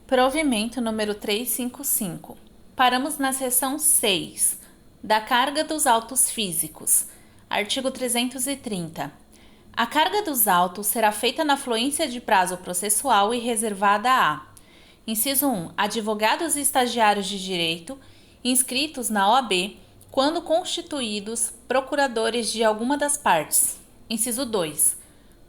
Provimento número 355. Paramos na seção 6, da carga dos autos físicos. Artigo 330. A carga dos autos será feita na fluência de prazo processual e reservada a: inciso 1. Advogados e estagiários de direito inscritos na OAB, quando constituídos procuradores de alguma das partes. Inciso 2.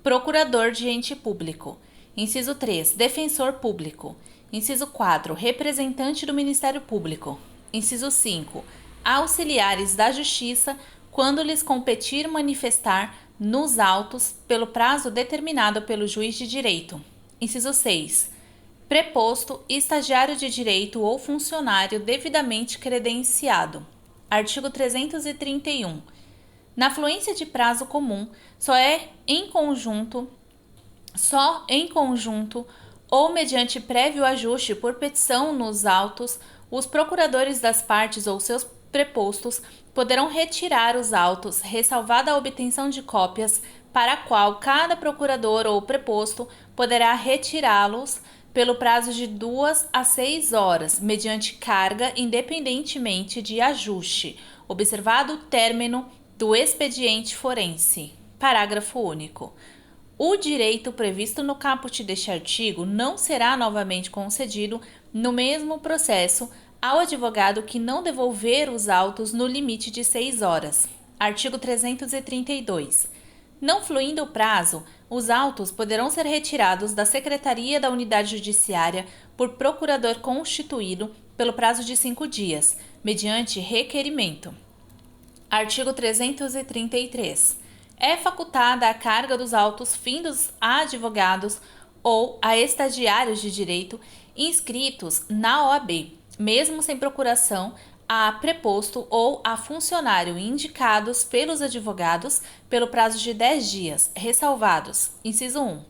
Procurador de ente público. Inciso 3. Defensor público. Inciso 4. Representante do Ministério Público. Inciso 5. Auxiliares da Justiça, quando lhes competir manifestar nos autos pelo prazo determinado pelo juiz de direito. Inciso 6. Preposto, estagiário de direito ou funcionário devidamente credenciado. Artigo 331. Na fluência de prazo comum, só em conjunto ou mediante prévio ajuste por petição nos autos, os procuradores das partes ou seus prepostos poderão retirar os autos, ressalvada a obtenção de cópias, para a qual cada procurador ou preposto poderá retirá-los pelo prazo de 2 a 6 horas, mediante carga, independentemente de ajuste, observado o término do expediente forense. Parágrafo único. O direito previsto no caput deste artigo não será novamente concedido no mesmo processo ao advogado que não devolver os autos no limite de 6 horas. Artigo 332. Não fluindo o prazo, os autos poderão ser retirados da Secretaria da Unidade Judiciária por procurador constituído pelo prazo de 5 dias, mediante requerimento. Artigo 333. É facultada a carga dos autos findos a advogados ou a estagiários de direito inscritos na OAB, mesmo sem procuração, a preposto ou a funcionário indicados pelos advogados pelo prazo de 10 dias, ressalvados: inciso 1.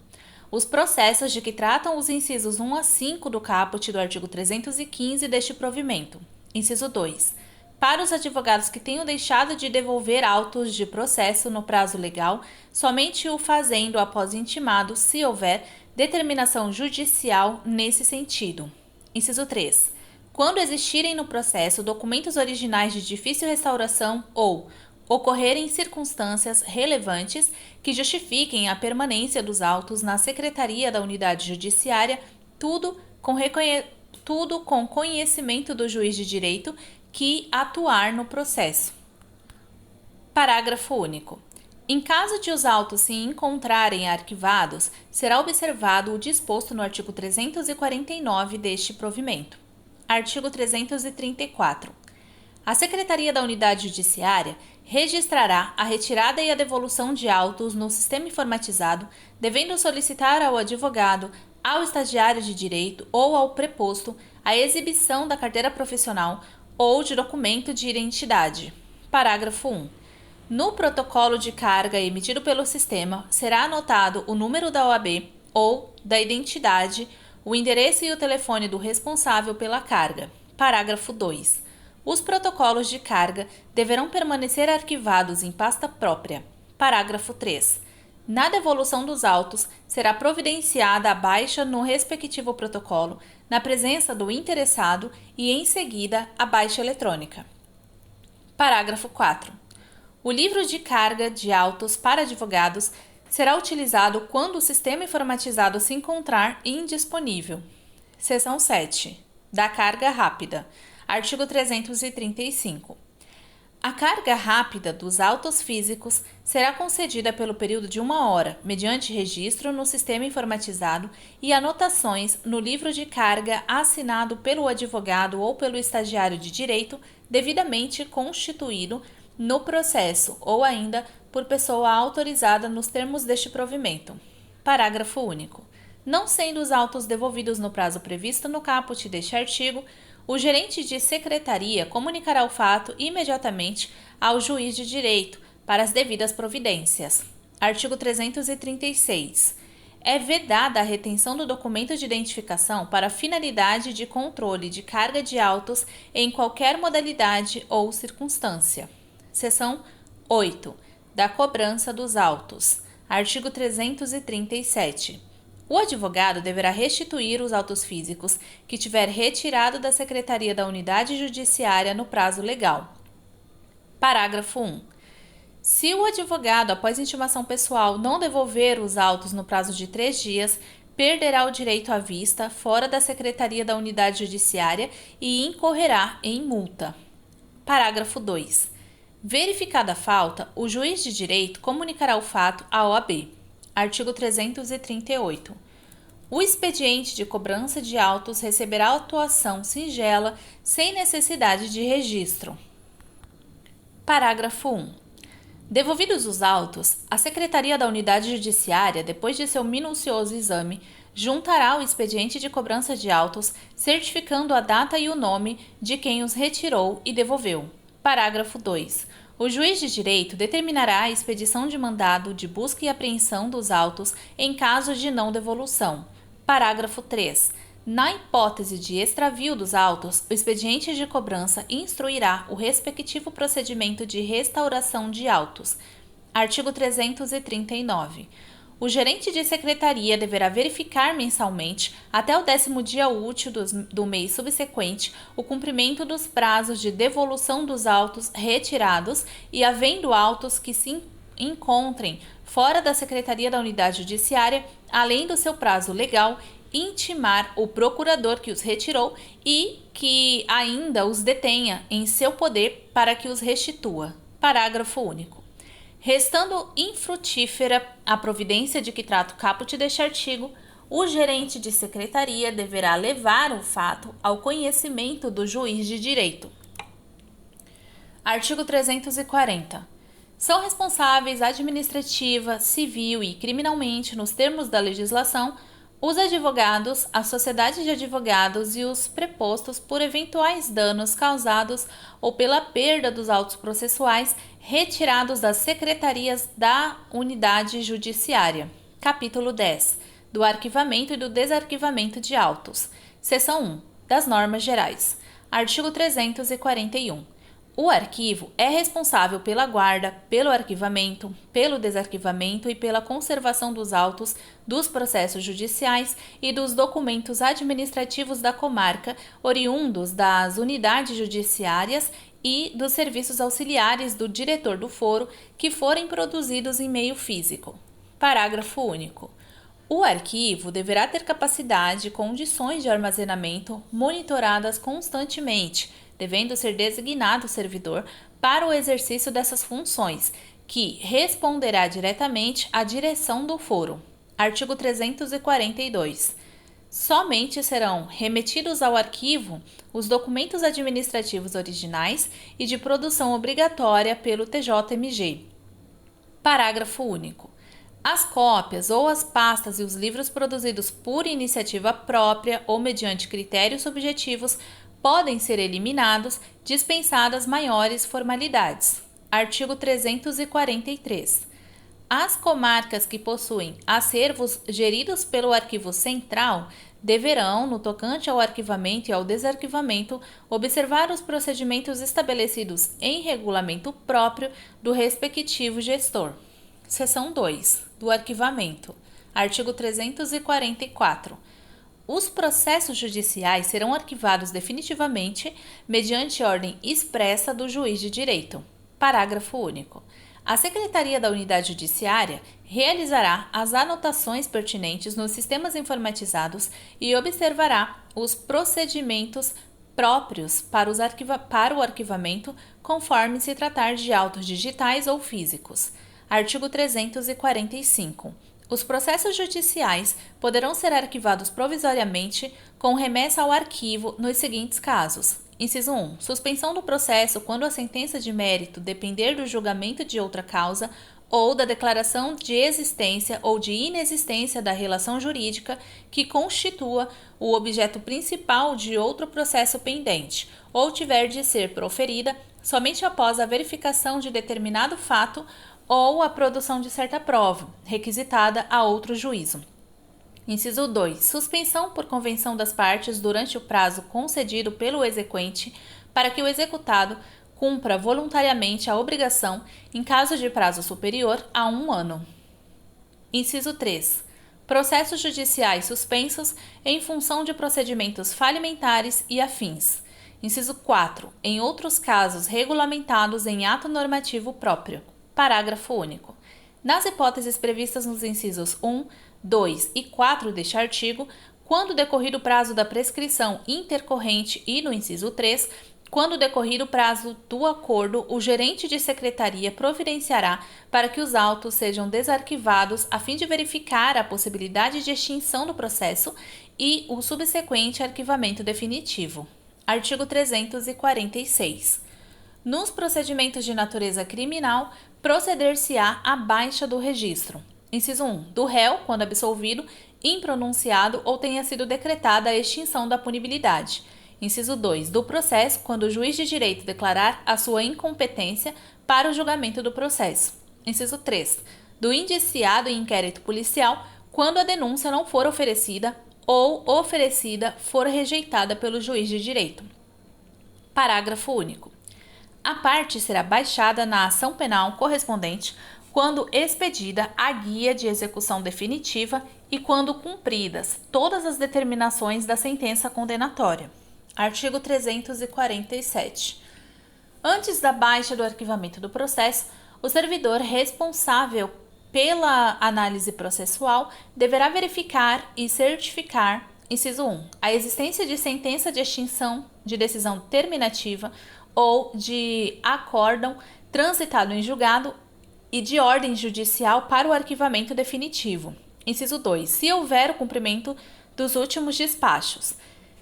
Os processos de que tratam os incisos 1 a 5 do caput do artigo 315 deste provimento. Inciso 2. Para os advogados que tenham deixado de devolver autos de processo no prazo legal, somente o fazendo após intimado, se houver determinação judicial nesse sentido. Inciso 3. Quando existirem no processo documentos originais de difícil restauração ou ocorrerem circunstâncias relevantes que justifiquem a permanência dos autos na Secretaria da Unidade Judiciária, tudo com conhecimento do juiz de direito que atuar no processo. Parágrafo único. Em caso de os autos se encontrarem arquivados, será observado o disposto no artigo 349 deste provimento. Artigo 334. A Secretaria da Unidade Judiciária registrará a retirada e a devolução de autos no sistema informatizado, devendo solicitar ao advogado, ao estagiário de direito ou ao preposto a exibição da carteira profissional ou de documento de identidade. Parágrafo 1. No protocolo de carga emitido pelo sistema, será anotado o número da OAB ou da identidade, o endereço e o telefone do responsável pela carga. Parágrafo 2. Os protocolos de carga deverão permanecer arquivados em pasta própria. Parágrafo 3. Na devolução dos autos, será providenciada a baixa no respectivo protocolo, na presença do interessado e, em seguida, a baixa eletrônica. Parágrafo 4. O livro de carga de autos para advogados será utilizado quando o sistema informatizado se encontrar indisponível. Seção 7. Da carga rápida. Artigo 335. A carga rápida dos autos físicos será concedida pelo período de 1 hora, mediante registro no sistema informatizado e anotações no livro de carga assinado pelo advogado ou pelo estagiário de direito devidamente constituído no processo ou ainda por pessoa autorizada nos termos deste provimento. Parágrafo único. Não sendo os autos devolvidos no prazo previsto no caput deste artigo, o gerente de secretaria comunicará o fato imediatamente ao juiz de direito para as devidas providências. Artigo 336. É vedada a retenção do documento de identificação para finalidade de controle de carga de autos em qualquer modalidade ou circunstância. Seção 8. Da cobrança dos autos. Artigo 337. O advogado deverá restituir os autos físicos que tiver retirado da secretaria da unidade judiciária no prazo legal. Parágrafo 1. Se o advogado, após intimação pessoal, não devolver os autos no prazo de 3 dias, perderá o direito à vista fora da secretaria da unidade judiciária e incorrerá em multa. Parágrafo 2. Verificada a falta, o juiz de direito comunicará o fato à OAB. Artigo 338. O expediente de cobrança de autos receberá atuação singela sem necessidade de registro. Parágrafo 1. Devolvidos os autos, a Secretaria da Unidade Judiciária, depois de seu minucioso exame, juntará o expediente de cobrança de autos, certificando a data e o nome de quem os retirou e devolveu. Parágrafo 2. O juiz de direito determinará a expedição de mandado de busca e apreensão dos autos em caso de não devolução. Parágrafo 3. Na hipótese de extravio dos autos, o expediente de cobrança instruirá o respectivo procedimento de restauração de autos. Artigo 339. O gerente de secretaria deverá verificar mensalmente, até o 10º dia útil do mês subsequente, o cumprimento dos prazos de devolução dos autos retirados e, havendo autos que se encontrem fora da secretaria da unidade judiciária, além do seu prazo legal, intimar o procurador que os retirou e que ainda os detenha em seu poder para que os restitua. Parágrafo único. Restando infrutífera a providência de que trata o caput deste artigo, o gerente de secretaria deverá levar o fato ao conhecimento do juiz de direito. Artigo 340. São responsáveis administrativa, civil e criminalmente, nos termos da legislação, os advogados, a sociedade de advogados e os prepostos por eventuais danos causados ou pela perda dos autos processuais retirados das secretarias da unidade judiciária. Capítulo 10. Do arquivamento e do desarquivamento de autos. Seção 1. Das normas gerais. Artigo 341. O arquivo é responsável pela guarda, pelo arquivamento, pelo desarquivamento e pela conservação dos autos, dos processos judiciais e dos documentos administrativos da comarca, oriundos das unidades judiciárias e dos serviços auxiliares do diretor do foro que forem produzidos em meio físico. Parágrafo único. O arquivo deverá ter capacidade e condições de armazenamento monitoradas constantemente, devendo ser designado o servidor para o exercício dessas funções, que responderá diretamente à direção do foro. Artigo 342. Somente serão remetidos ao arquivo os documentos administrativos originais e de produção obrigatória pelo TJMG. Parágrafo único. As cópias ou as pastas e os livros produzidos por iniciativa própria ou mediante critérios subjetivos podem ser eliminados, dispensadas maiores formalidades. Artigo 343. As comarcas que possuem acervos geridos pelo Arquivo Central deverão, no tocante ao arquivamento e ao desarquivamento, observar os procedimentos estabelecidos em regulamento próprio do respectivo gestor. Seção 2. Do arquivamento. Artigo 344. Os processos judiciais serão arquivados definitivamente mediante ordem expressa do juiz de direito. Parágrafo único. A Secretaria da Unidade Judiciária realizará as anotações pertinentes nos sistemas informatizados e observará os procedimentos próprios para o arquivamento, conforme se tratar de autos digitais ou físicos. Artigo 345. Os processos judiciais poderão ser arquivados provisoriamente com remessa ao arquivo nos seguintes casos. Inciso 1. Suspensão do processo quando a sentença de mérito depender do julgamento de outra causa ou da declaração de existência ou de inexistência da relação jurídica que constitua o objeto principal de outro processo pendente, ou tiver de ser proferida somente após a verificação de determinado fato ou a produção de certa prova, requisitada a outro juízo. Inciso 2. Suspensão por convenção das partes durante o prazo concedido pelo exequente para que o executado cumpra voluntariamente a obrigação em caso de prazo superior a 1 ano. Inciso 3. processos judiciais suspensos em função de procedimentos falimentares e afins. Inciso 4. Em outros casos regulamentados em ato normativo próprio. Parágrafo único. Nas hipóteses previstas nos incisos 1, 2 e 4 deste artigo, quando decorrido o prazo da prescrição intercorrente e no inciso 3, quando decorrido o prazo do acordo, o gerente de secretaria providenciará para que os autos sejam desarquivados a fim de verificar a possibilidade de extinção do processo e o subsequente arquivamento definitivo. Artigo 346. Nos procedimentos de natureza criminal, proceder-se-á à baixa do registro. Inciso 1. Do réu, quando absolvido, impronunciado ou tenha sido decretada a extinção da punibilidade. Inciso 2. Do processo, quando o juiz de direito declarar a sua incompetência para o julgamento do processo. Inciso 3. Do indiciado em inquérito policial, quando a denúncia não for oferecida ou oferecida for rejeitada pelo juiz de direito. Parágrafo único. A parte será baixada na ação penal correspondente quando expedida a guia de execução definitiva e quando cumpridas todas as determinações da sentença condenatória. Artigo 347. Antes da baixa do arquivamento do processo, o servidor responsável pela análise processual deverá verificar e certificar, inciso 1, a existência de sentença de extinção de decisão terminativa ou de acórdão transitado em julgado e de ordem judicial para o arquivamento definitivo. Inciso 2, se houver o cumprimento dos últimos despachos.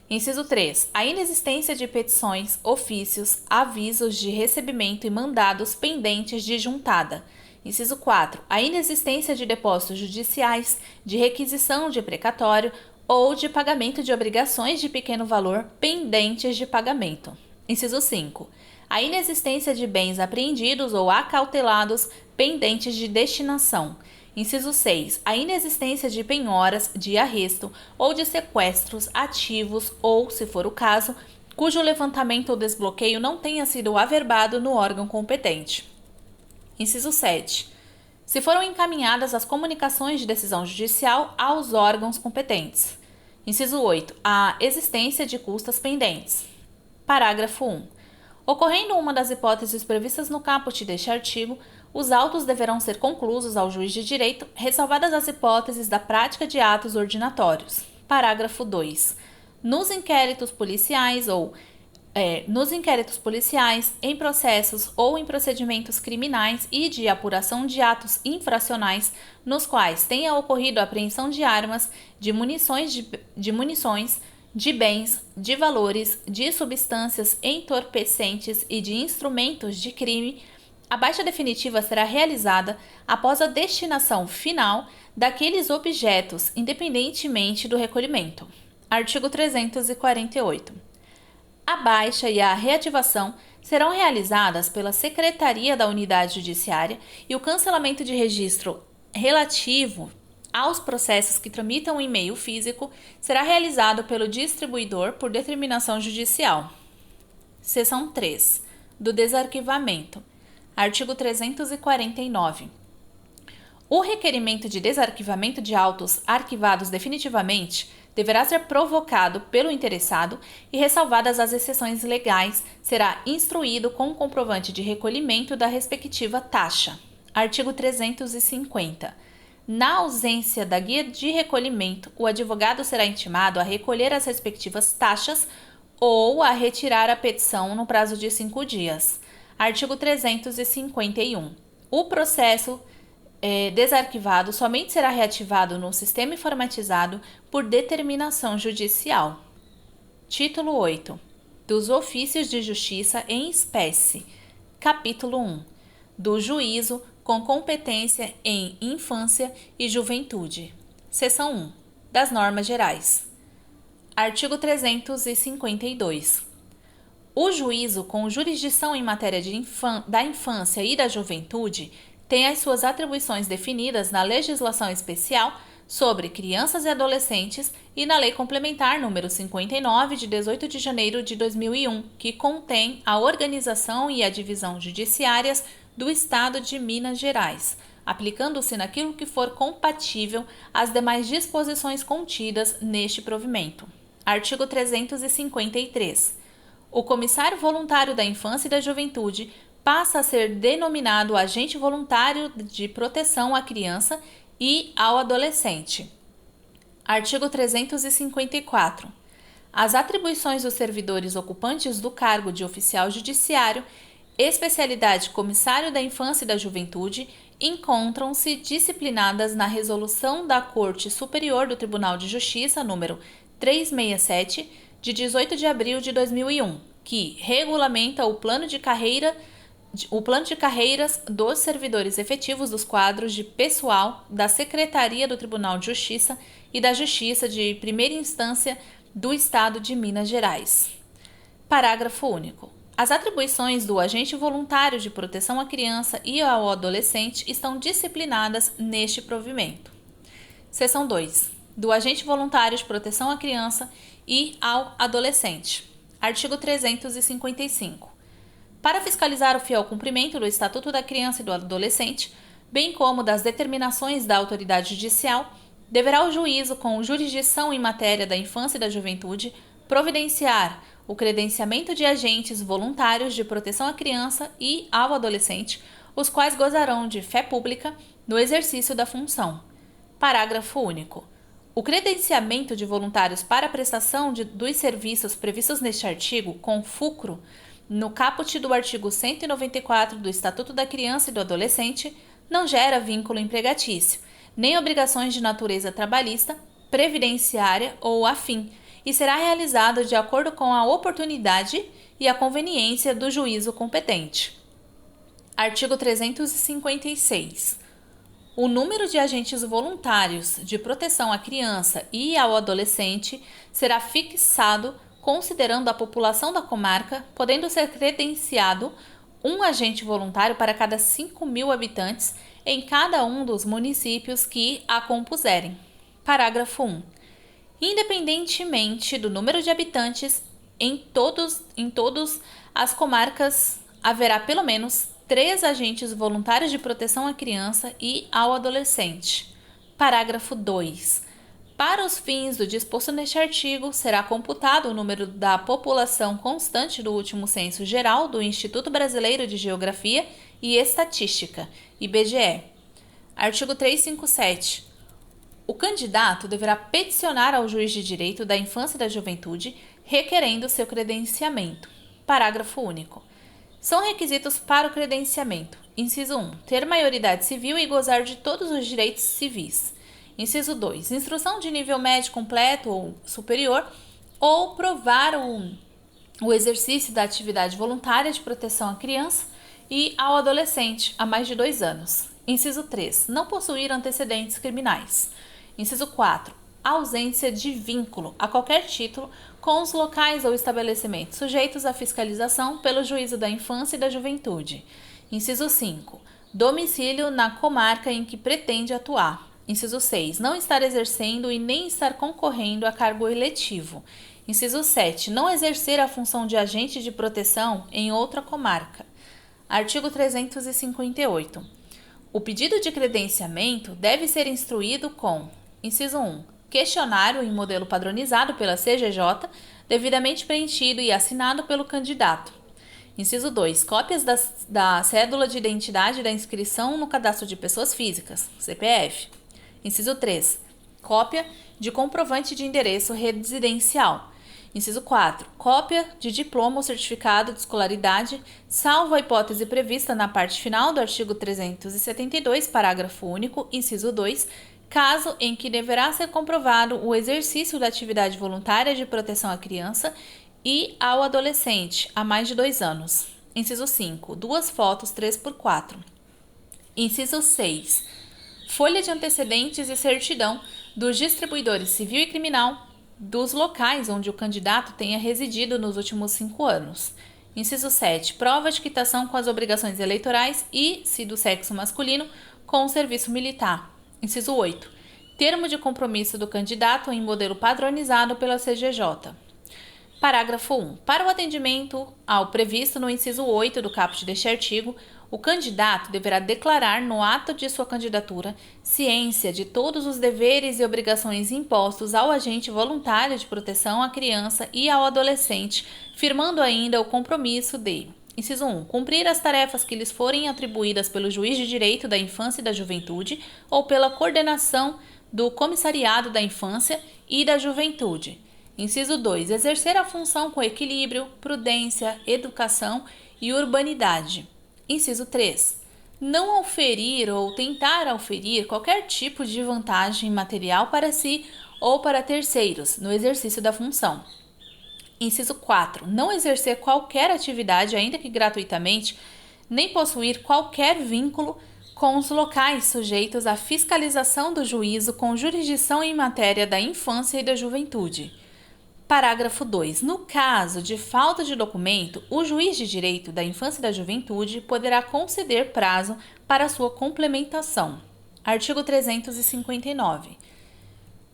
Inciso 3. A inexistência de petições, ofícios, avisos de recebimento e mandados pendentes de juntada. Inciso 4. A inexistência de depósitos judiciais, de requisição de precatório ou de pagamento de obrigações de pequeno valor pendentes de pagamento. Inciso 5. A inexistência de bens apreendidos ou acautelados pendentes de destinação. Inciso 6. A inexistência de penhoras, de arresto ou de sequestros ativos ou, se for o caso, cujo levantamento ou desbloqueio não tenha sido averbado no órgão competente. Inciso 7. Se foram encaminhadas as comunicações de decisão judicial aos órgãos competentes. Inciso 8. A existência de custas pendentes. Parágrafo 1. Ocorrendo uma das hipóteses previstas no caput deste artigo, os autos deverão ser conclusos ao juiz de direito, ressalvadas as hipóteses da prática de atos ordinatórios. Parágrafo 2. Nos inquéritos policiais em processos ou em procedimentos criminais e de apuração de atos infracionais nos quais tenha ocorrido a apreensão de armas, de munições, de bens, de valores, de substâncias entorpecentes e de instrumentos de crime, a baixa definitiva será realizada após a destinação final daqueles objetos, independentemente do recolhimento. Artigo 348. A baixa e a reativação serão realizadas pela Secretaria da Unidade Judiciária e o cancelamento de registro relativo aos processos que tramitam em meio físico será realizado pelo distribuidor por determinação judicial. Seção 3. Do desarquivamento. Artigo 349. O requerimento de desarquivamento de autos arquivados definitivamente deverá ser provocado pelo interessado e, ressalvadas as exceções legais, será instruído com o comprovante de recolhimento da respectiva taxa. Artigo 350. Na ausência da guia de recolhimento, o advogado será intimado a recolher as respectivas taxas ou a retirar a petição no prazo de 5 dias. Artigo 351. O processo desarquivado somente será reativado no sistema informatizado por determinação judicial. Título 8. Dos ofícios de justiça em espécie. Capítulo 1. Do juízo com competência em infância e juventude. Seção 1. Das normas gerais. Artigo 352. O juízo com jurisdição em matéria da infância e da juventude tem as suas atribuições definidas na legislação especial sobre crianças e adolescentes e na Lei Complementar nº 59, de 18 de janeiro de 2001, que contém a organização e a divisão judiciárias do Estado de Minas Gerais. aplicando-se naquilo que for compatível às demais disposições contidas neste provimento. Artigo 353. O comissário voluntário da infância e da juventude passa a ser denominado agente voluntário de proteção à criança e ao adolescente. Artigo 354. As atribuições dos servidores ocupantes do cargo de oficial judiciário, especialidade comissário da infância e da juventude, encontram-se disciplinadas na Resolução da Corte Superior do Tribunal de Justiça número 367, de 18 de abril de 2001, que regulamenta o plano de carreiras dos servidores efetivos dos quadros de pessoal da Secretaria do Tribunal de Justiça e da Justiça de Primeira Instância do Estado de Minas Gerais. Parágrafo único. As atribuições do agente voluntário de proteção à criança e ao adolescente estão disciplinadas neste provimento. Seção 2. Do agente voluntário de proteção à criança e ao adolescente. Artigo 355. Para fiscalizar o fiel cumprimento do Estatuto da Criança e do Adolescente, bem como das determinações da autoridade judicial, deverá o juízo, com jurisdição em matéria da infância e da juventude, providenciar o credenciamento de agentes voluntários de proteção à criança e ao adolescente, os quais gozarão de fé pública no exercício da função. Parágrafo único. O credenciamento de voluntários para a prestação dos serviços previstos neste artigo, com fulcro no caput do artigo 194 do Estatuto da Criança e do Adolescente, não gera vínculo empregatício, nem obrigações de natureza trabalhista, previdenciária ou afim, e será realizado de acordo com a oportunidade e a conveniência do juízo competente. Artigo 356. O número de agentes voluntários de proteção à criança e ao adolescente será fixado considerando a população da comarca, podendo ser credenciado um agente voluntário para cada 5.000 habitantes em cada um dos municípios que a compuserem. Parágrafo 1. Independentemente do número de habitantes, em todas as comarcas haverá pelo menos 3 agentes voluntários de proteção à criança e ao adolescente. Parágrafo 2. Para os fins do disposto neste artigo, será computado o número da população constante do último censo geral do Instituto Brasileiro de Geografia e Estatística, IBGE. Artigo 357. O candidato deverá peticionar ao juiz de direito da infância e da juventude, requerendo seu credenciamento. Parágrafo único. São requisitos para o credenciamento: inciso 1, ter maioridade civil e gozar de todos os direitos civis. Inciso 2, instrução de nível médio completo ou superior, ou provar o exercício da atividade voluntária de proteção à criança e ao adolescente há mais de 2 anos. Inciso 3, não possuir antecedentes criminais. Inciso 4, ausência de vínculo a qualquer título com os locais ou estabelecimentos sujeitos à fiscalização pelo Juízo da Infância e da Juventude. Inciso 5, domicílio na comarca em que pretende atuar. Inciso 6, não estar exercendo e nem estar concorrendo a cargo eletivo. Inciso 7, não exercer a função de agente de proteção em outra comarca. Artigo 358. O pedido de credenciamento deve ser instruído com: inciso 1, questionário em modelo padronizado pela CGJ, devidamente preenchido e assinado pelo candidato. Inciso 2, cópias da cédula de identidade da inscrição no Cadastro de Pessoas Físicas, CPF. Inciso 3, cópia de comprovante de endereço residencial. Inciso 4, cópia de diploma ou certificado de escolaridade, salvo a hipótese prevista na parte final do artigo 372, parágrafo único, inciso 2, caso em que deverá ser comprovado o exercício da atividade voluntária de proteção à criança e ao adolescente há mais de 2 anos. Inciso 5, 2 fotos 3x4. Inciso 6, folha de antecedentes e certidão dos distribuidores civil e criminal dos locais onde o candidato tenha residido nos últimos 5 anos. Inciso 7, prova de quitação com as obrigações eleitorais e, se do sexo masculino, com o serviço militar. Inciso 8, termo de compromisso do candidato em modelo padronizado pela CGJ. Parágrafo 1. Para o atendimento ao previsto no inciso 8 do caput deste artigo, O candidato deverá declarar no ato de sua candidatura ciência de todos os deveres e obrigações impostos ao agente voluntário de proteção à criança e ao adolescente, firmando ainda o compromisso de: inciso 1. Cumprir as tarefas que lhes forem atribuídas pelo juiz de direito da infância e da juventude ou pela coordenação do comissariado da infância e da juventude. Inciso 2. Exercer a função com equilíbrio, prudência, educação e urbanidade. Inciso 3. Não auferir ou tentar auferir qualquer tipo de vantagem material para si ou para terceiros no exercício da função. Inciso 4. Não exercer qualquer atividade, ainda que gratuitamente, nem possuir qualquer vínculo com os locais sujeitos à fiscalização do juízo com jurisdição em matéria da infância e da juventude. Parágrafo 2. No caso de falta de documento, o juiz de direito da infância e da juventude poderá conceder prazo para sua complementação. Artigo 359.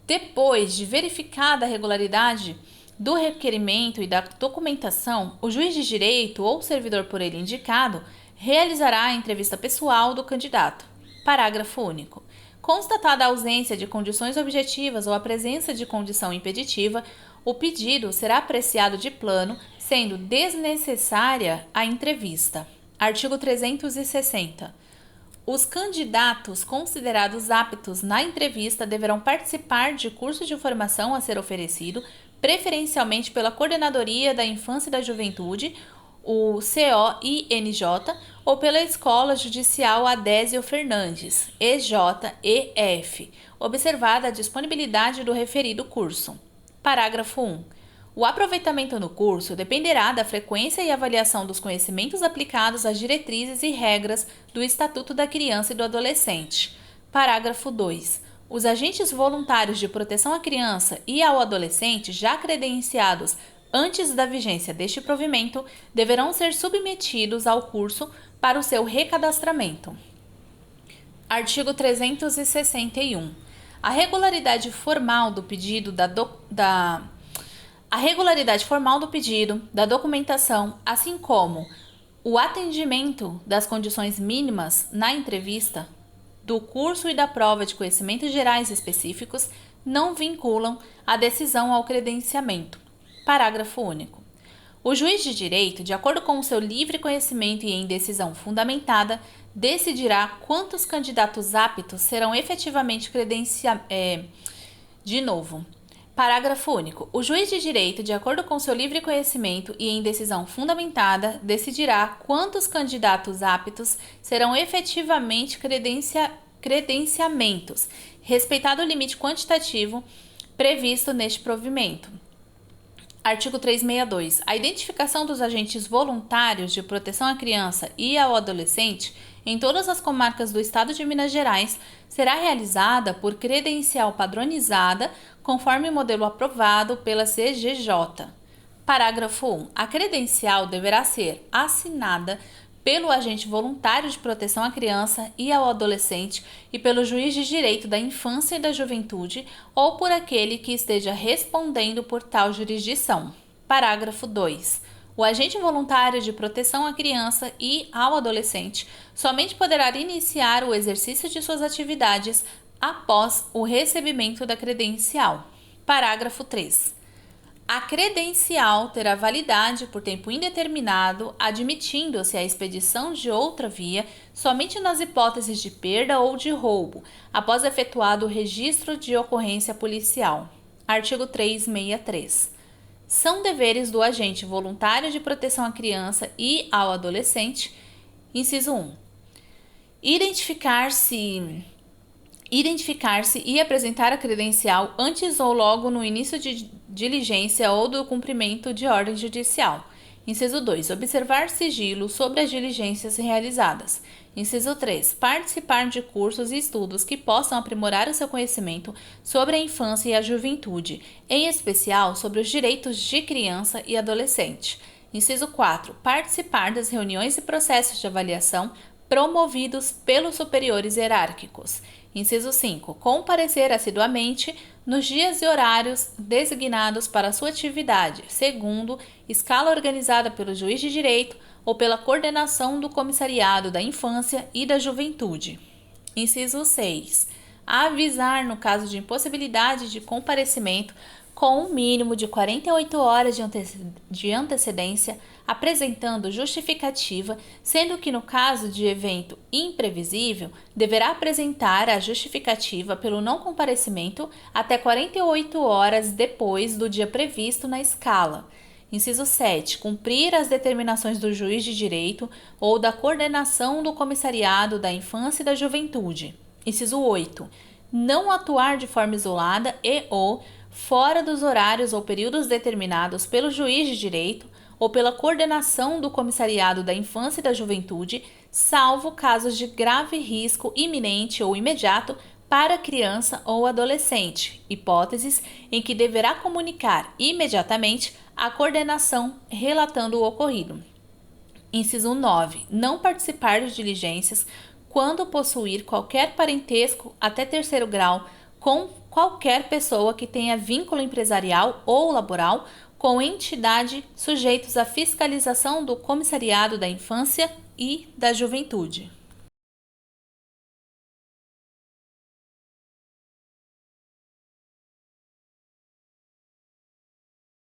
Depois de verificada a regularidade do requerimento e da documentação, o juiz de direito ou servidor por ele indicado realizará a entrevista pessoal do candidato. Parágrafo único. Constatada a ausência de condições objetivas ou a presença de condição impeditiva, o pedido será apreciado de plano, sendo desnecessária a entrevista. Artigo 360. Os candidatos considerados aptos na entrevista deverão participar de curso de formação a ser oferecido, preferencialmente pela Coordenadoria da Infância e da Juventude, o COINJ, ou pela Escola Judicial Adésio Fernandes, EJEF, observada a disponibilidade do referido curso. Parágrafo 1. O aproveitamento no curso dependerá da frequência e avaliação dos conhecimentos aplicados às diretrizes e regras do Estatuto da Criança e do Adolescente. Parágrafo 2. Os agentes voluntários de proteção à criança e ao adolescente já credenciados antes da vigência deste provimento deverão ser submetidos ao curso para o seu recadastramento. Artigo 361. A regularidade formal do pedido, da documentação, assim como o atendimento das condições mínimas na entrevista, do curso e da prova de conhecimentos gerais específicos, não vinculam a decisão ao credenciamento. Parágrafo único. O juiz de direito, de acordo com o seu livre conhecimento e em decisão fundamentada, decidirá quantos candidatos aptos serão efetivamente credenciados. Parágrafo único. O juiz de direito, de acordo com seu livre conhecimento e em decisão fundamentada, decidirá quantos candidatos aptos serão efetivamente credenciamentos, respeitado o limite quantitativo previsto neste provimento. Artigo 362. A identificação dos agentes voluntários de proteção à criança e ao adolescente em todas as comarcas do Estado de Minas Gerais será realizada por credencial padronizada, conforme o modelo aprovado pela CGJ. Parágrafo 1. A credencial deverá ser assinada pelo agente voluntário de proteção à criança e ao adolescente e pelo juiz de direito da infância e da juventude ou por aquele que esteja respondendo por tal jurisdição. Parágrafo 2. O agente voluntário de proteção à criança e ao adolescente somente poderá iniciar o exercício de suas atividades após o recebimento da credencial. Parágrafo 3. A credencial terá validade por tempo indeterminado, admitindo-se a expedição de outra via somente nas hipóteses de perda ou de roubo, após efetuado o registro de ocorrência policial. Artigo 363. São deveres do agente voluntário de proteção à criança e ao adolescente, inciso 1. Identificar-se e apresentar a credencial antes ou logo no início de diligência ou do cumprimento de ordem judicial. Inciso 2. Observar sigilo sobre as diligências realizadas. Inciso 3. Participar de cursos e estudos que possam aprimorar o seu conhecimento sobre a infância e a juventude, em especial sobre os direitos de criança e adolescente. Inciso 4. Participar das reuniões e processos de avaliação promovidos pelos superiores hierárquicos. Inciso 5. Comparecer assiduamente nos dias e horários designados para sua atividade, segundo escala organizada pelo juiz de direito ou pela coordenação do Comissariado da Infância e da Juventude. Inciso 6. Avisar no caso de impossibilidade de comparecimento com um mínimo de 48 horas de antecedência, apresentando justificativa, sendo que no caso de evento imprevisível, deverá apresentar a justificativa pelo não comparecimento até 48 horas depois do dia previsto na escala. Inciso 7. Cumprir as determinações do juiz de direito ou da coordenação do Comissariado da Infância e da Juventude. Inciso 8. Não atuar de forma isolada e ou fora dos horários ou períodos determinados pelo juiz de direito ou pela coordenação do Comissariado da Infância e da Juventude, salvo casos de grave risco iminente ou imediato para criança ou adolescente, hipóteses em que deverá comunicar imediatamente a coordenação relatando o ocorrido. Inciso 9. Não participar de diligências quando possuir qualquer parentesco até terceiro grau com qualquer pessoa que tenha vínculo empresarial ou laboral com entidade sujeitos à fiscalização do Comissariado da Infância e da Juventude.